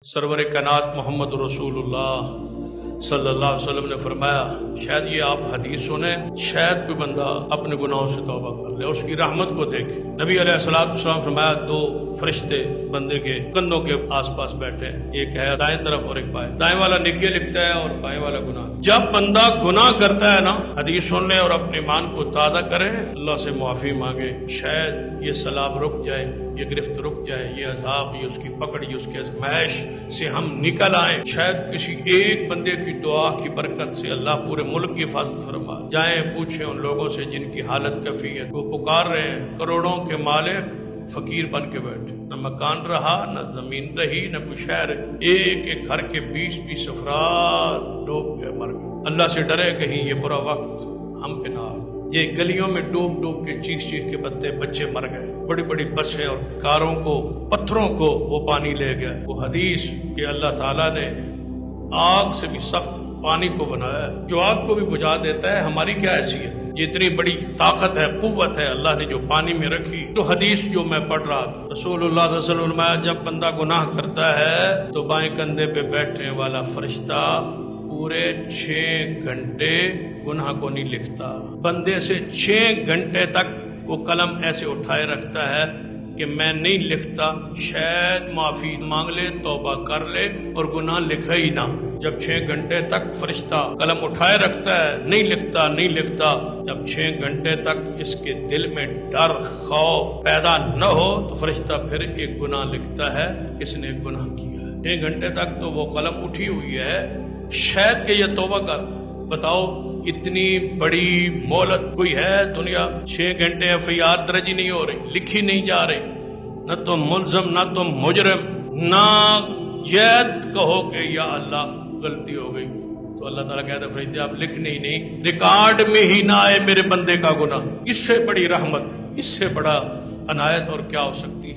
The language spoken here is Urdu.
سرور کائنات محمد رسولullah صلی اللہ علیہ وسلم نے فرمایا، شاید یہ آپ حدیث سنیں، شاید کوئی بندہ اپنے گناہوں سے توبہ کر لے، اس کی رحمت کو دیکھے۔ نبی علیہ السلام فرمایا، دو فرشتے بندے کے کندھوں کے آس پاس بیٹھے، ایک ہے دائیں طرف اور ایک بائیں۔ دائیں والا نیکیاں لکھتا ہے اور بائیں والا گناہ۔ جب بندہ گناہ کرتا ہے نا، حدیث سن لے اور اپنے ایمان کو تازہ کرے، اللہ سے معافی مانگے، شاید یہ سلاب رک جائے، یہ گرفت رک جائے، یہ عذاب، یہ اس کی پکڑ، یہ اس کی آزمائش سے ہم نکل آئیں۔ شاید کسی ایک بندے کی دعا کی برکت سے اللہ پورے ملک کی حفاظت فرما۔ جائیں پوچھیں ان لوگوں سے جن کی حالت کفی ہے، وہ پکار رہے ہیں، کروڑوں کے مالک فقیر بن کے بیٹھے، نہ مکان رہا، نہ زمین رہی، نہ کوئی شہر، ایک ایک گھر کے 20 افراد ڈوب کے مر گئے۔ اللہ سے ڈرے کہیں یہ برا وقت ہم پہ نہ آئے۔ یہ گلیوں میں ڈوب کے چیخ کے بچے مر گئے، بڑی بڑی بسیں اور کاروں کو، پتھروں کو وہ پانی لے گیا۔ وہ حدیث کہ اللہ تعالیٰ نے آگ سے بھی سخت پانی کو بنایا ہے، جو آگ کو بھی بجھا دیتا ہے۔ ہماری کیا حیثیت؟ یہ اتنی بڑی طاقت ہے، قوت ہے اللہ نے جو پانی میں رکھی۔ تو حدیث جو میں پڑھ رہا تھا، رسول اللہ صلی اللہ علیہ وسلم نے جب بندہ گناہ کرتا ہے تو بائیں کندھے پہ بیٹھنے والا فرشتہ پورے 6 گھنٹے گناہ کو نہیں لکھتا۔ بندے سے 6 گھنٹے تک وہ قلم ایسے اٹھائے رکھتا ہے کہ میں نہیں لکھتا، شاید معافی مانگ لے، توبہ کر لے اور گناہ لکھا ہی نہ۔ جب 6 گھنٹے تک فرشتہ قلم اٹھائے رکھتا ہے، نہیں لکھتا، جب 6 گھنٹے تک اس کے دل میں ڈر، خوف پیدا نہ ہو تو فرشتہ پھر ایک گناہ لکھتا ہے، اس نے ایک گناہ کیا ہے۔ 6 گھنٹے تک تو وہ قلم اٹھی ہوئی ہے، شاید کہ یہ توبہ کر۔ بتاؤ اتنی بڑی مہلت کوئی ہے دنیا؟ 6 گھنٹے FIR درج نہیں ہو رہی، لکھی نہیں جا رہی، نہ تم ملزم، نہ تم مجرم، نہ جید کہو کہ یا اللہ غلطی ہو گئی تو اللہ تعالیٰ کہتا ہے فرشتے آپ لکھنے ہی نہیں، ریکارڈ میں ہی نہ آئے میرے بندے کا گناہ۔ اس سے بڑی رحمت، اس سے بڑا عنایت اور کیا ہو سکتی ہے؟